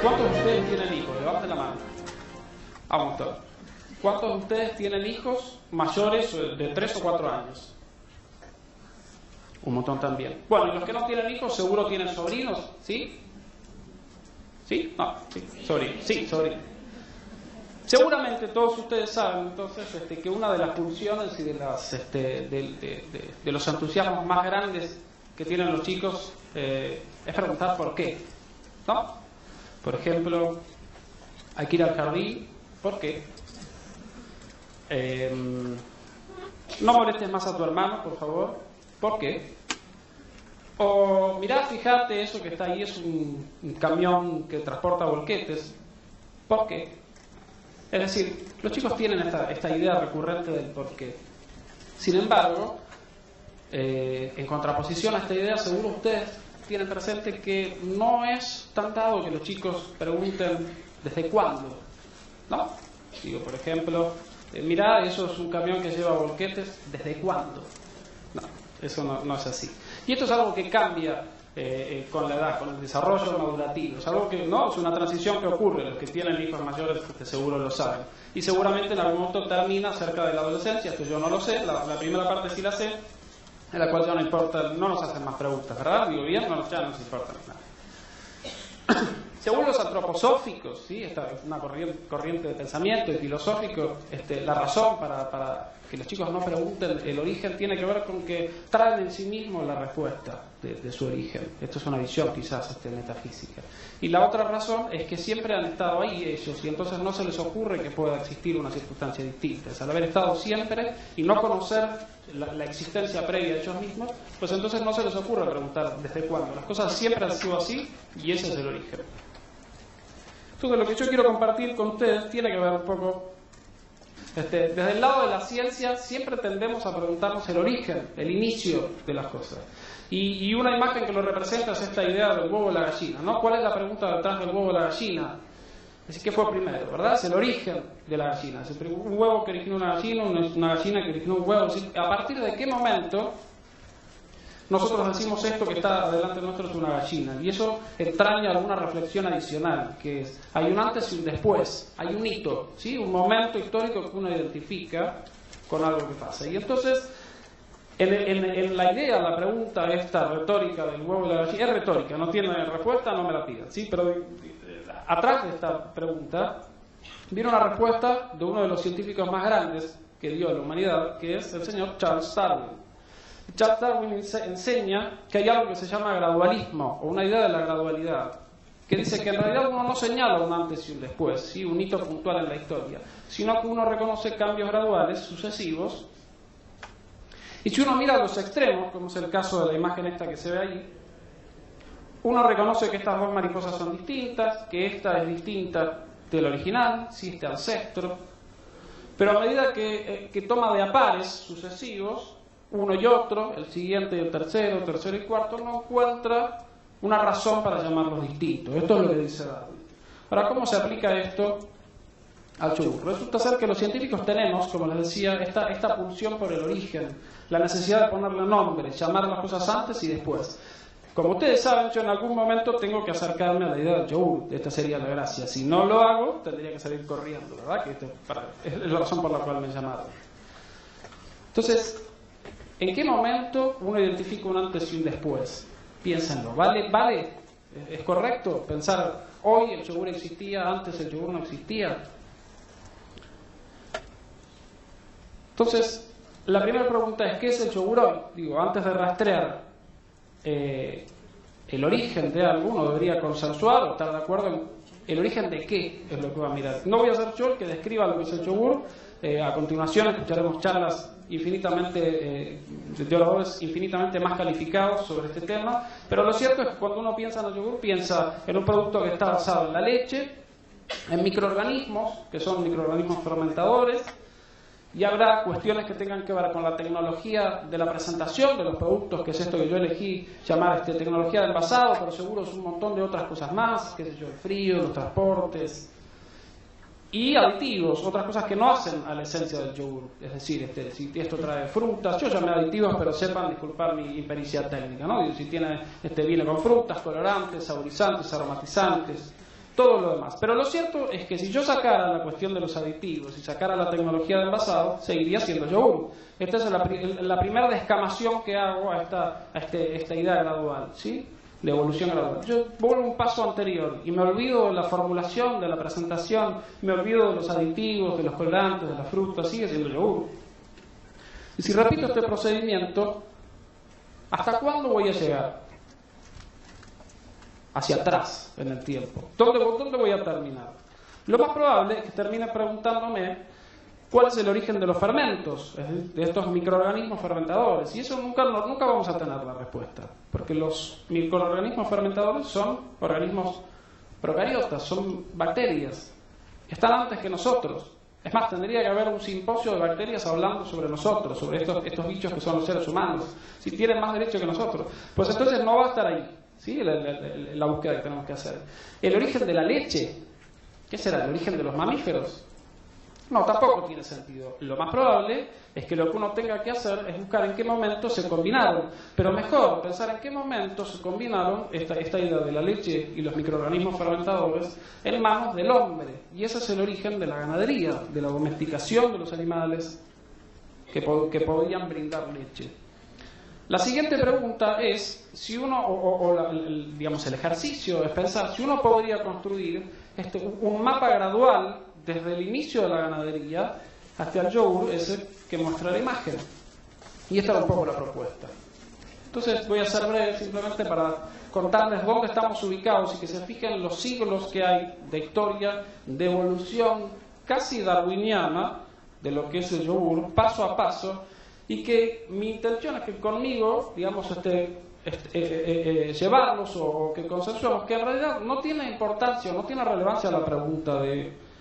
¿Cuántos de ustedes tienen hijos? Levanten la mano. Vamos todos. ¿Cuántos de ustedes tienen hijos mayores de 3 o 4 años? Un montón también. Bueno, y los que no tienen hijos seguro tienen sobrinos, ¿sí? ¿Sí? No, sí, sobrinos. Sí, sobrinos. Seguramente todos ustedes saben entonces que una de las funciones y de los entusiasmos más grandes que tienen los chicos es preguntar por qué, ¿no? Por ejemplo, hay que ir al jardín, ¿por qué? No molestes más a tu hermano, por favor, ¿por qué? O mirá, fíjate, eso que está ahí es un camión que transporta volquetes, ¿por qué? Es decir, los chicos tienen esta idea recurrente del por qué. Sin embargo, en contraposición a esta idea, seguro ustedes tienen presente que no es tan dado que los chicos pregunten ¿desde cuándo? ¿No? Digo, por ejemplo, mirá, eso es un camión que lleva volquetes, ¿desde cuándo? No, eso no es así. Y esto es algo que cambia con la edad, con el desarrollo madurativo. Es algo que no es una transición que ocurre. Los que tienen hijos mayores seguro lo saben. Y seguramente en algún momento termina cerca de la adolescencia. Esto yo no lo sé. La primera parte sí la sé, en la cual ya no importa, no nos hacen más preguntas, ¿verdad? Digo bien, ya no nos importa nada. Según los antroposóficos, ¿sí? Esta es una corriente de pensamiento y filosófico, la razón para que los chicos no pregunten el origen tiene que ver con que traen en sí mismos la respuesta de su origen. Esto es una visión quizás metafísica. Y la otra razón es que siempre han estado ahí ellos y entonces no se les ocurre que pueda existir una circunstancia distinta. Es al haber estado siempre y no conocer la existencia previa de ellos mismos, pues entonces no se les ocurre preguntar desde cuándo. Las cosas siempre han sido así y ese es el origen. Entonces lo que yo quiero compartir con ustedes tiene que ver un poco, desde el lado de la ciencia siempre tendemos a preguntarnos el origen, el inicio de las cosas. Y una imagen que lo representa es esta idea del huevo y la gallina, ¿no? ¿Cuál es la pregunta detrás del huevo y la gallina? Es decir, ¿qué fue primero, verdad? Es el origen de la gallina. Es un huevo que originó una gallina que originó un huevo. Es decir, ¿a partir de qué momento nosotros decimos esto que está delante nuestro es una gallina? Y eso entraña alguna reflexión adicional, que es, hay un antes y un después, hay un hito, ¿sí? Un momento histórico que uno identifica con algo que pasa. Y entonces, en la idea, la pregunta esta retórica del huevo y la gallina, es retórica, no tiene respuesta, no me la pidan, ¿sí? Pero atrás de esta pregunta viene una respuesta de uno de los científicos más grandes que dio a la humanidad, que es el señor Charles Darwin. Charles Darwin enseña que hay algo que se llama gradualismo, o una idea de la gradualidad, que dice que en realidad uno no señala un antes y un después, ¿sí? Un hito puntual en la historia, sino que uno reconoce cambios graduales, sucesivos. Y si uno mira los extremos, como es el caso de la imagen esta que se ve ahí, uno reconoce que estas dos mariposas son distintas, que esta es distinta del original, ¿sí? Este ancestro, pero a medida que toma de a pares sucesivos, uno y otro, el siguiente y el tercero y cuarto, no encuentra una razón para llamarlos distintos. Esto es lo que dice Darwin. Ahora, ¿cómo se aplica esto al yogur? Resulta ser que los científicos tenemos, como les decía, esta pulsión por el origen, la necesidad de ponerle nombre, llamar las cosas antes y después. Como ustedes saben, yo en algún momento tengo que acercarme a la idea del yogur. Esta sería la gracia. Si no lo hago, tendría que salir corriendo, ¿verdad? Que es la razón por la cual me he llamado. Entonces, ¿en qué momento uno identifica un antes y un después? Piénsenlo. ¿Vale? ¿Es correcto pensar hoy el yogur existía, antes el yogur no existía? Entonces, la primera pregunta es, ¿qué es el yogur hoy? Digo, antes de rastrear el origen de algo, uno debería consensuar o estar de acuerdo en el origen de qué es lo que va a mirar. No voy a ser yo el que describa lo que es el yogur. A continuación escucharemos charlas de teólogos infinitamente más calificados sobre este tema, pero lo cierto es que cuando uno piensa en el yogur, piensa en un producto que está basado en la leche, en microorganismos, que son microorganismos fermentadores, y habrá cuestiones que tengan que ver con la tecnología de la presentación de los productos, que es esto que yo elegí llamar tecnología del envasado, pero seguro es un montón de otras cosas más, qué sé yo, el frío, los transportes. y aditivos, otras cosas que no hacen a la esencia del yogur. Es decir, si esto trae frutas, yo llamé aditivos, pero sepan disculpar mi impericia técnica, ¿no? Si viene con frutas, colorantes, saborizantes, aromatizantes, todo lo demás. Pero lo cierto es que si yo sacara la cuestión de los aditivos y sacara la tecnología de envasado, seguiría siendo yogur. Esta es la primera descamación que hago a esta idea gradual, ¿sí? De evolución gradual. Yo vuelvo un paso anterior y me olvido de la formulación, de la presentación, me olvido de los aditivos, de los colorantes, de las frutas, sigue siendo yogur. Y si repito este procedimiento, ¿hasta cuándo voy a llegar? Hacia atrás en el tiempo. ¿Dónde voy a terminar? Lo más probable es que termine preguntándome cuál es el origen de los fermentos, es decir, de estos microorganismos fermentadores. Y eso nunca vamos a tener la respuesta, porque los microorganismos fermentadores son organismos procariotas, son bacterias. Están antes que nosotros. Es más, tendría que haber un simposio de bacterias hablando sobre nosotros, sobre estos bichos que son los seres humanos, si tienen más derecho que nosotros. Pues entonces no va a estar ahí, ¿sí? La búsqueda que tenemos que hacer. El origen de la leche, ¿qué será? ¿El origen de los mamíferos? No, tampoco tiene sentido. Lo más probable es que lo que uno tenga que hacer es buscar en qué momento se combinaron. Pero mejor pensar en qué momento se combinaron esta idea de la leche y los microorganismos fermentadores en manos del hombre. Y ese es el origen de la ganadería, de la domesticación de los animales que podían brindar leche. La siguiente pregunta es si uno, digamos, el ejercicio es pensar si uno podría construir un mapa gradual desde el inicio de la ganadería hasta el yogur, ese que muestra la imagen. Y esta era un poco la propuesta. Entonces voy a ser breve simplemente para contarles dónde estamos ubicados y que se fijen los siglos que hay de historia, de evolución casi darwiniana de lo que es el yogur, paso a paso, y que mi intención es que conmigo, digamos, llevarlos o que consensuemos que en realidad no tiene importancia, no tiene relevancia la pregunta de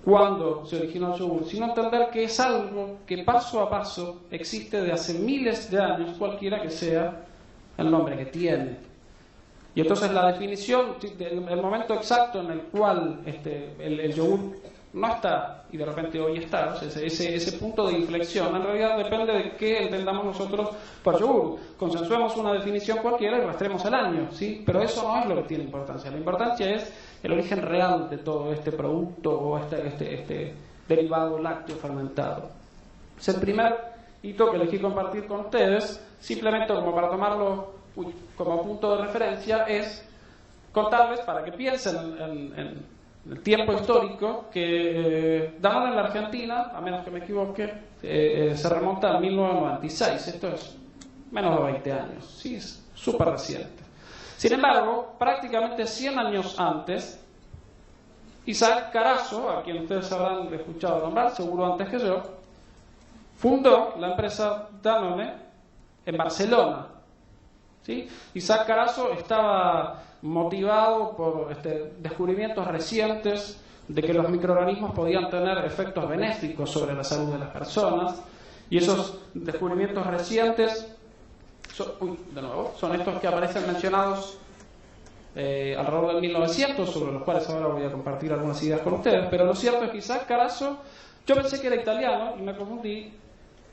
cuándo se originó el yogur, sino entender que es algo que paso a paso existe de hace miles de años, cualquiera que sea el nombre que tiene. Y entonces la definición, el momento exacto en el cual el yogur no está y de repente hoy está, o sea, ese punto de inflexión en realidad depende de qué entendamos nosotros por yogur. Consensuemos una definición cualquiera y rastremos el año, ¿sí? Pero eso no es lo que tiene importancia. La importancia es el origen real de todo este producto o este derivado lácteo fermentado. Es el primer hito que elegí compartir con ustedes, simplemente como para tomarlo como punto de referencia, es contarles para que piensen en el tiempo histórico que Danone en la Argentina, a menos que me equivoque, se remonta a 1996. Esto es menos de 20 años, sí, es súper reciente. Sin embargo, prácticamente 100 años antes, Isaac Carazo, a quien ustedes habrán escuchado nombrar, seguro antes que yo, fundó la empresa Danone en Barcelona. ¿Sí? Isaac Carazo estaba motivado por descubrimientos recientes de que los microorganismos podían tener efectos benéficos sobre la salud de las personas, y esos descubrimientos recientes son estos que aparecen mencionados alrededor del 1900, sobre los cuales ahora voy a compartir algunas ideas con ustedes. Pero lo cierto es que Isaac Carazo, yo pensé que era italiano y me confundí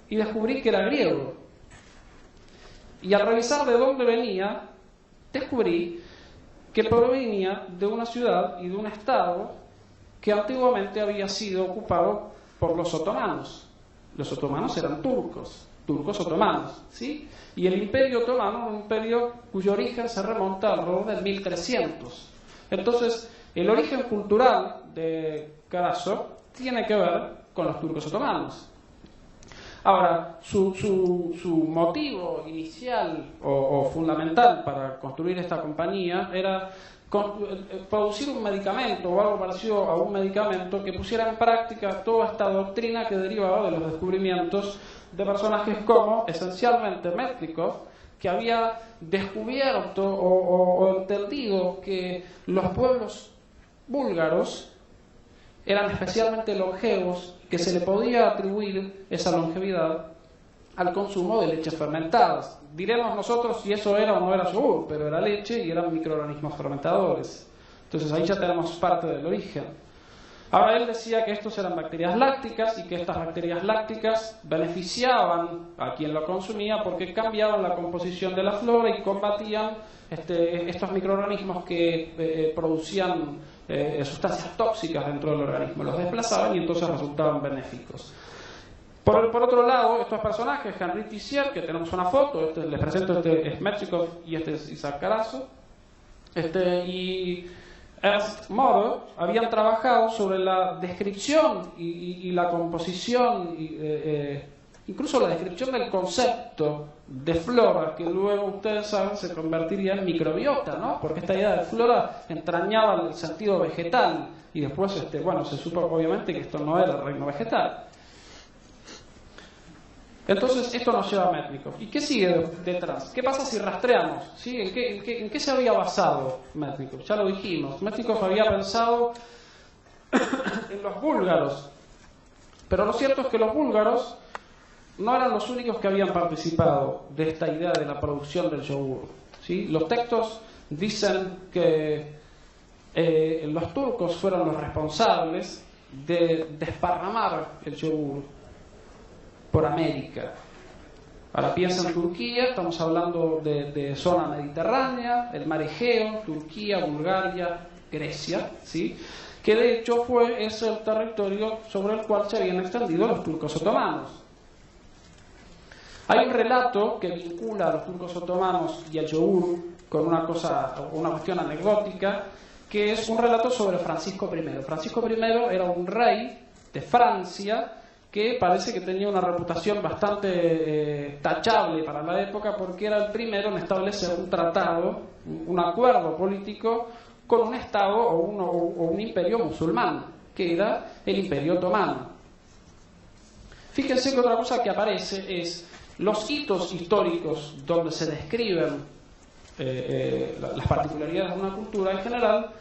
y descubrí que era griego. Y al revisar de dónde venía, descubrí que provenía de una ciudad y de un estado que antiguamente había sido ocupado por los otomanos. Los otomanos eran turcos otomanos, ¿sí? Y el Imperio Otomano es un imperio cuyo origen se remonta alrededor del 1300. Entonces, el origen cultural de Carazo tiene que ver con los turcos otomanos. Ahora, su motivo inicial o fundamental para construir esta compañía era producir un medicamento o algo parecido a un medicamento que pusiera en práctica toda esta doctrina que derivaba de los descubrimientos de personajes como, esencialmente, Métricos, que había descubierto o entendido que los pueblos búlgaros eran especialmente longevos, que se le podía atribuir esa longevidad al consumo de leches fermentadas. Diremos nosotros si eso era o no era yogur, pero era leche y eran microorganismos fermentadores. Entonces ahí ya tenemos parte del origen. Ahora él decía que estos eran bacterias lácticas y que estas bacterias lácticas beneficiaban a quien lo consumía porque cambiaban la composición de la flora y combatían estos microorganismos que producían sustancias tóxicas dentro del organismo. Los desplazaban y entonces resultaban benéficos. Por otro lado, estos personajes, Henri Tissier, que tenemos una foto, les presento, este es Metchikov y este es Isaac Carazo, y Ernst Maurer habían trabajado sobre la descripción y la composición, incluso la descripción del concepto de flora, que luego ustedes saben se convertiría en microbiota, ¿no? Porque esta idea de flora entrañaba el sentido vegetal y después, bueno, se supo obviamente que esto no era el reino vegetal. Entonces esto nos lleva a Metnikov. ¿Y qué sigue detrás? ¿Qué pasa si rastreamos? ¿Sí? ¿En qué se había basado Metnikov? Ya lo dijimos. Metnikov había pensado en los búlgaros. Pero lo cierto es que los búlgaros no eran los únicos que habían participado de esta idea de la producción del yogur. ¿Sí? Los textos dicen que los turcos fueron los responsables de desparramar el yogur por América. Ahora piensa en Turquía, estamos hablando de zona mediterránea, el mar Egeo, Turquía, Bulgaria, Grecia, ¿sí? Que de hecho es el territorio sobre el cual se habían extendido los turcos otomanos. Hay un relato que vincula a los turcos otomanos y al yogur con una cuestión anecdótica, que es un relato sobre Francisco I. Francisco I era un rey de Francia que parece que tenía una reputación bastante tachable para la época porque era el primero en establecer un tratado, un acuerdo político con un Estado o un imperio musulmán, que era el Imperio Otomano. Fíjense que otra cosa que aparece es los hitos históricos donde se describen las particularidades de una cultura en general,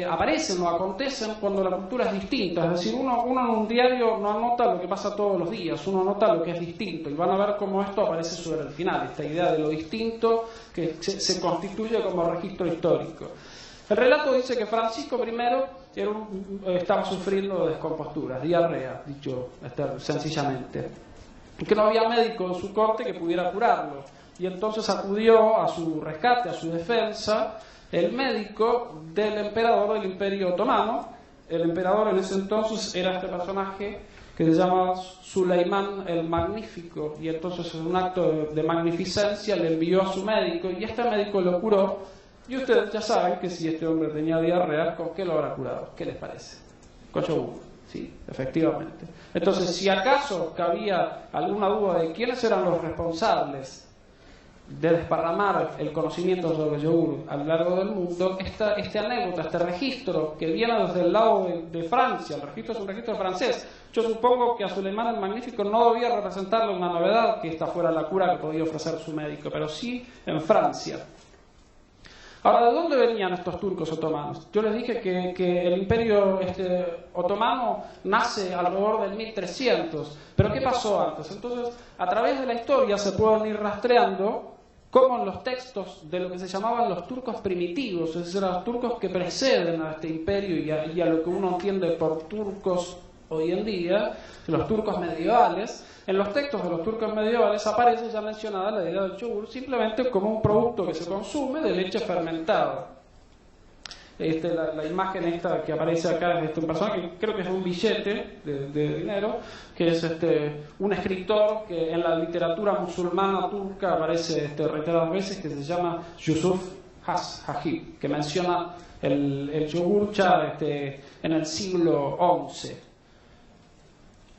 aparecen o acontecen cuando la cultura es distinta. Es decir, uno en un diario no anota lo que pasa todos los días, uno anota lo que es distinto, y van a ver cómo esto aparece sobre el final, esta idea de lo distinto que se constituye como registro histórico. El relato dice que Francisco I estaba sufriendo descomposturas, diarrea, dicho sencillamente, que no había médico en su corte que pudiera curarlo, y entonces acudió a su rescate, a su defensa, el médico del emperador del Imperio Otomano. El emperador en ese entonces era este personaje que se llama Suleimán el Magnífico, y entonces en un acto de magnificencia le envió a su médico, y este médico lo curó, y ustedes ya saben que si este hombre tenía diarrea, ¿con qué lo habrá curado? ¿Qué les parece? Con yogur. Sí, efectivamente. Entonces, si acaso cabía alguna duda de quiénes eran los responsables de desparramar el conocimiento sobre el yogur a lo largo del mundo, esta anécdota, este registro que viene desde el lado de Francia, el registro es un registro francés. Yo supongo que a Suleimán el Magnífico no debía representarle una novedad que esta fuera la cura que podía ofrecer su médico, pero sí en Francia. Ahora, ¿de dónde venían estos turcos otomanos? Yo les dije que el imperio otomano nace alrededor del 1300, pero ¿qué pasó antes? Entonces, a través de la historia se pueden ir rastreando cómo en los textos de lo que se llamaban los turcos primitivos, es decir, los turcos que preceden a este imperio y a lo que uno entiende por turcos hoy en día, los turcos medievales, en los textos de los turcos medievales aparece ya mencionada la idea del yogur simplemente como un producto que se consume de leche fermentada. La imagen esta que aparece acá es de un personaje que creo que es un billete de dinero, que es un escritor que en la literatura musulmana turca aparece reiteradas veces, que se llama Yusuf Hajib, que menciona el yogur ya en el siglo XI.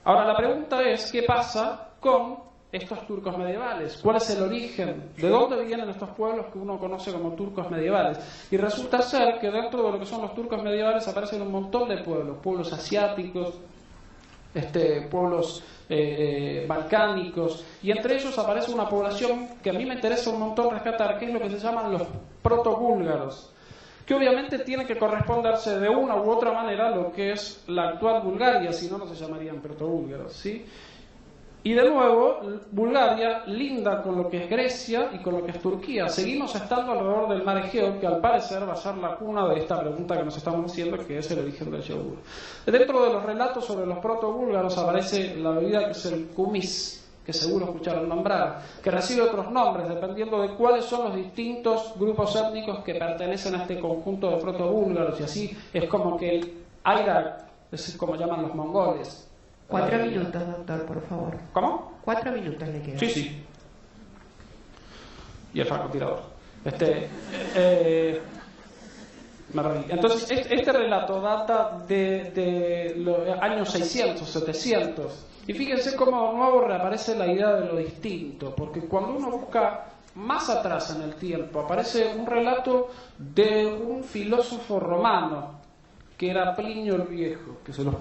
Ahora la pregunta es, ¿qué pasa con estos turcos medievales? ¿Cuál es el origen? ¿De dónde vienen estos pueblos que uno conoce como turcos medievales? Y resulta ser que dentro de lo que son los turcos medievales aparecen un montón de pueblos asiáticos, pueblos balcánicos, y entre ellos aparece una población que a mí me interesa un montón rescatar, que es lo que se llaman los protobúlgaros, que obviamente tiene que corresponderse de una u otra manera a lo que es la actual Bulgaria, si no, no se llamarían protobúlgaros, ¿sí? Y de nuevo, Bulgaria linda con lo que es Grecia y con lo que es Turquía. Seguimos estando alrededor del mar Egeo, que al parecer va a ser la cuna de esta pregunta que nos estamos haciendo, que es el origen del yogur. Dentro de los relatos sobre los proto-búlgaros aparece la bebida que es el kumis, que seguro escucharon nombrar, que recibe otros nombres dependiendo de cuáles son los distintos grupos étnicos que pertenecen a este conjunto de proto-búlgaros, y así es como que el Ayrak, es como llaman los mongoles. 4 minutos, doctor, por favor. ¿Cómo? 4 minutos le quedan. Sí, sí. Y el francotirador. Me reí. Entonces, este relato data de los años 600, 700. Y fíjense cómo de nuevo reaparece la idea de lo distinto. Porque cuando uno busca más atrás en el tiempo, aparece un relato de un filósofo romano, que era Plinio el Viejo, que se los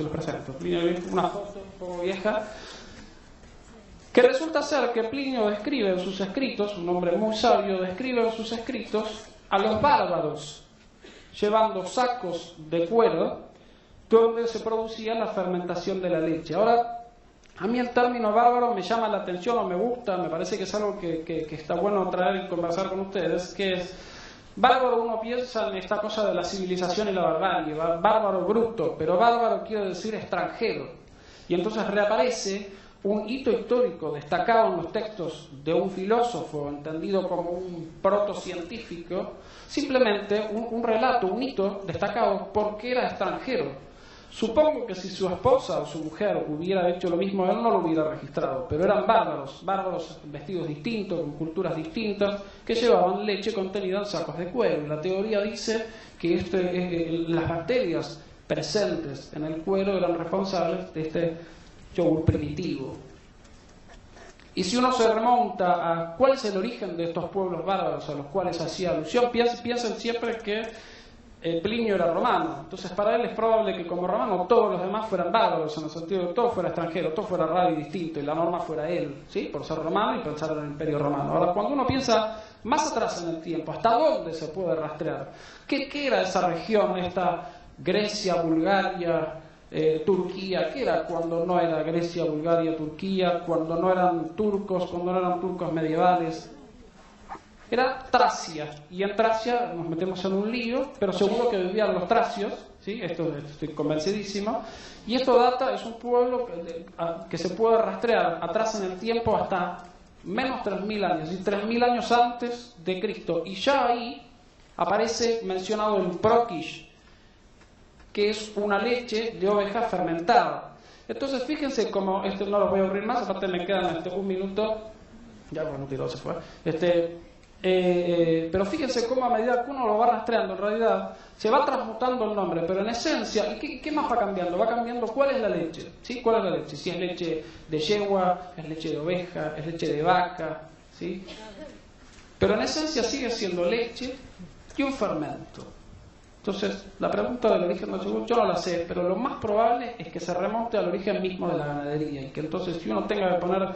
presento. Plinio el Viejo, una foto un poco vieja, que resulta ser que Plinio describe en sus escritos, un hombre muy sabio, describe en sus escritos a los bárbaros llevando sacos de cuero donde se producía la fermentación de la leche. Ahora, a mí el término bárbaro me llama la atención o me gusta, me parece que es algo que está bueno traer y conversar con ustedes, que es bárbaro. Uno piensa en esta cosa de la civilización y la barbarie, bárbaro bruto, pero bárbaro quiere decir extranjero. Y entonces reaparece un hito histórico destacado en los textos de un filósofo, entendido como un protocientífico, simplemente un relato, un hito destacado porque era extranjero. Supongo que si su esposa o su mujer hubiera hecho lo mismo, él no lo hubiera registrado, pero eran bárbaros vestidos distintos, con culturas distintas, que llevaban leche contenida en sacos de cuero. La teoría dice que las bacterias presentes en el cuero eran responsables de este yogur primitivo. Y si uno se remonta a cuál es el origen de estos pueblos bárbaros a los cuales hacía alusión, piensen siempre que Plinio era romano. Entonces para él es probable que como romano todos los demás fueran bárbaros, en el sentido de que todo fuera extranjero, todo fuera raro y distinto, y la norma fuera él, ¿sí? Por ser romano y pensar en el imperio romano. Ahora, cuando uno piensa más atrás en el tiempo, ¿hasta dónde se puede rastrear? ¿Qué era esa región, esta Grecia, Bulgaria, Turquía? ¿Qué era cuando no era Grecia, Bulgaria, Turquía? Cuando no eran turcos, cuando no eran turcos medievales. Era Tracia, y en Tracia nos metemos en un lío, pero seguro que vivían los tracios, ¿sí? Esto estoy convencidísimo, y esto data, es un pueblo que se puede rastrear atrás en el tiempo hasta menos 3.000 años, y 3.000 años antes de Cristo, y ya ahí aparece mencionado el prokish, que es una leche de oveja fermentada. Entonces fíjense cómo, no lo voy a abrir más, aparte me quedan un minuto, ya bueno, tiró, se fue, pero fíjense cómo a medida que uno lo va rastreando, en realidad se va transmutando el nombre, pero en esencia, ¿y qué más va cambiando? Va cambiando cuál es la leche, ¿sí? ¿Cuál es la leche? Si es leche de yegua, es leche de oveja, es leche de vaca, ¿sí? Pero en esencia sigue siendo leche y un fermento. Entonces, la pregunta del origen del yogur yo no la sé, pero lo más probable es que se remonte al origen mismo de la ganadería, y que entonces si uno tenga que poner,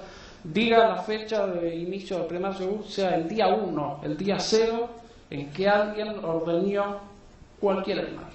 diga la fecha de inicio del primer yogur, sea el día 1, el día 0, en que alguien ordeñó cualquier animal.